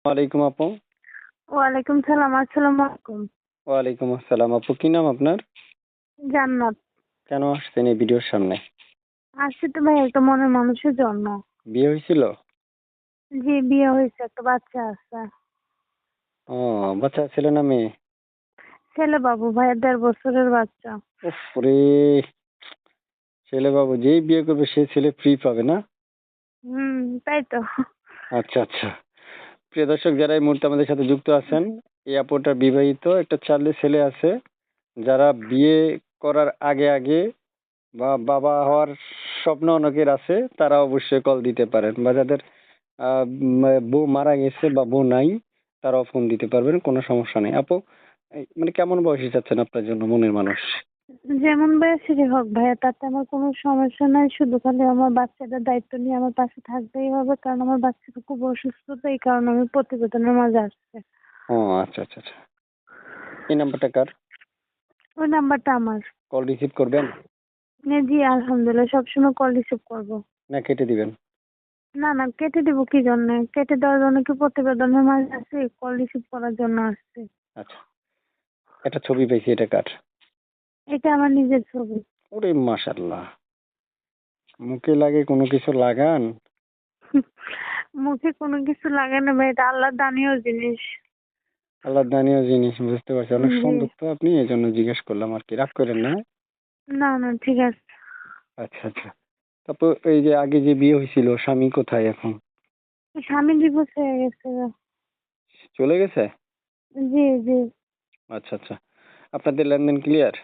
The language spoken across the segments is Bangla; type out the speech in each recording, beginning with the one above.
ওয়ালাইকুম আপু। ওয়ালাইকুম সালাম। আসসালামু আলাইকুম। ওয়ালাইকুম আসসালাম আপু, কি নাম আপনার? জান্নাত। কেন আসছেন এই ভিডিওর সামনে? আসছি তো ভাই একটা মনের মানুষের জন্য। বিয়ে হয়েছিল? জি, বিয়ে হয়েছে, একটা বাচ্চা আছে। ও, বাচ্চা ছেলে না মেয়ে? ছেলে বাবু ভাই, 1.5 বছরের বাচ্চা। উফ রে, ছেলে বাবু যেই বিয়ে করবে সে ছেলে ফ্রি পাবে না? তাই তো। আচ্ছা আচ্ছা। প্রিয় দর্শক, যারা এই মুহূর্তে আমাদের সাথে যুক্ত আছেন, এই আপুটা বিবাহিত, একটা ছেলে আছে। যারা বিয়ে করার আগে আগে বা বাবা হওয়ার স্বপ্ন অনেকের আছে, তারা অবশ্যই কল দিতে পারেন, বা যাদের বউ মারা গেছে বা বউ নাই, তারাও ফোন দিতে পারবেন, কোনো সমস্যা নেই আপু। মানে কেমন বয়সে চাচ্ছেন আপনার জন্য মনের মানুষ? যেমন বয়সেরই হোক ভাইয়া, তাতে আমার কোনো সমস্যা নাই। শুধু খালি আমার বাচ্চাটার দায়িত্ব নিয়ে আমার পাশে থাকতেই হবে, কারণ আমার বাচ্চাটা খুব অসুস্থ, তো এই কারণে আমি প্রতিবেদনের মাঝে আসছে। ও আচ্ছা আচ্ছা আচ্ছা। এই নাম্বারটা কার? ওই নাম্বারটা আমার। কল রিসিভ করবেন জি আলহামদুলিল্লাহ, সবসময় কল রিসিভ করবো। না কেটে দিবেন? না না, কেটে দিব কি জন্য? কেটে দেওয়ার জন্য কি প্রতিবেদনের মাঝে আসছে? কল রিসিভ করার জন্য আসছে। আচ্ছা, একটা ছবি পেয়েছি, এটা কার? এটা আমার নিজের ছবি। ওরে মাশাল্লাহ, মুখে লাগে কোনো কিছু লাগান? মুখে কোনো কিছু লাগে না ভাই, এটা আল্লাহর দানীয় জিনিস। আল্লাহ দানীয় জিনিস, বুঝতে পারছি। অনেক জি। সুন্দর তো আপনি, এই জন্য জিজ্ঞেস করলাম আর কি, রাগ করেন না। না না, ঠিক আছে। আচ্ছা আচ্ছা। তারপর এই যে আগে যে বিয়ে হয়েছিল, স্বামী কোথায় এখন? স্বামী ডিভোর্স হয়ে গেছে। চলে গেছে? জি জি। আচ্ছা আচ্ছা। আপনাদের লেনদেন ক্লিয়ার?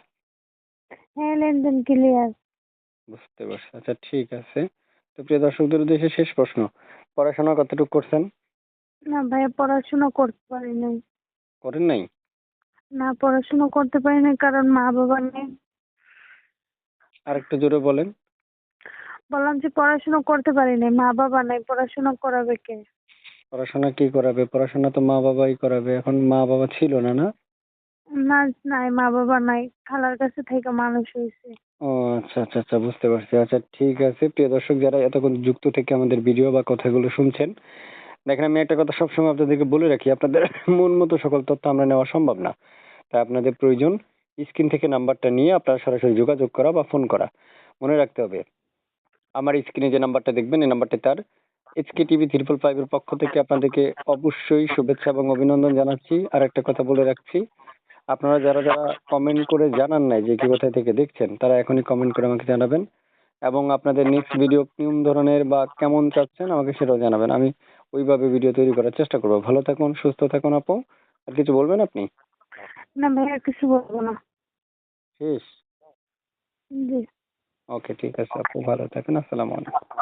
হ্যাঁ, লেনদেন ক্লিয়ার। বুঝতে পারছি। আচ্ছা ঠিক আছে। তো প্রিয় দর্শকদের উদ্দেশ্যে শেষ প্রশ্ন, পড়াশোনা কতটুকু করছেন? না ভাইয়া, পড়াশোনা করতে পারি নাই। করেন নাই? না, পড়াশোনা করতে পারি নাই কারণ মা বাবা নেই। আরেকটু জোরে বলেন। বললাম যে পড়াশোনা করতে পারি নাই, মা বাবা নাই, পড়াশোনা করাবে কে? পড়াশোনা কি করাবে? পড়াশোনা তো মা বাবাই করাবে। এখন মা বাবা ছিল না, না? না, নাই, মা বাবা নাই, খালার কাছে থেকে মানুষ হয়েছে। ও আচ্ছা আচ্ছা আচ্ছা, বুঝতে পারছি। আচ্ছা ঠিক আছে। প্রিয় দর্শক, যারা এতক্ষণ যুক্ত থেকে আমাদের ভিডিও বা কথাগুলো শুনছেন, দেখেন আমি একটা কথা সবসময় আপনাদেরকে বলে রাখি, আপনাদের মন মতো সকল তথ্য আমরা নেওয়া সম্ভব না। তাই আপনাদের প্রয়োজন স্ক্রিন থেকে নাম্বারটা নিয়ে আপনারা সরাসরি যোগাযোগ করা বা ফোন করা। মনে রাখতে হবে, আমার স্ক্রিনে যে নাম্বারটা দেখবেন, এই নাম্বারটা তার। এইচকে টিভি 555 এর পক্ষ থেকে আপনাদেরকে অবশ্যই শুভেচ্ছা এবং অভিনন্দন জানাচ্ছি। আর একটা কথা বলে রাখছি, আপনারা যারা যারা কমেন্ট করে জানান নাই যে কি কোথায় থেকে দেখছেন, তারা এখনই কমেন্ট করে আমাকে জানাবেন, এবং আপনাদের নেক্সট ভিডিও কোন ধরনের বা কেমন চাচ্ছেন আমাকে সেটাও জানাবেন। আমি ওইভাবে ভিডিও তৈরি করার চেষ্টা করবো। ভালো থাকুন, সুস্থ থাকুন আপু। আর কিছু বলবেন আপনি? না ভাইয়া, কিছু বলবো না। শেষ? জি। ওকে ঠিক আছে আপু, ভালো থাকেন। আসসালামু আলাইকুম।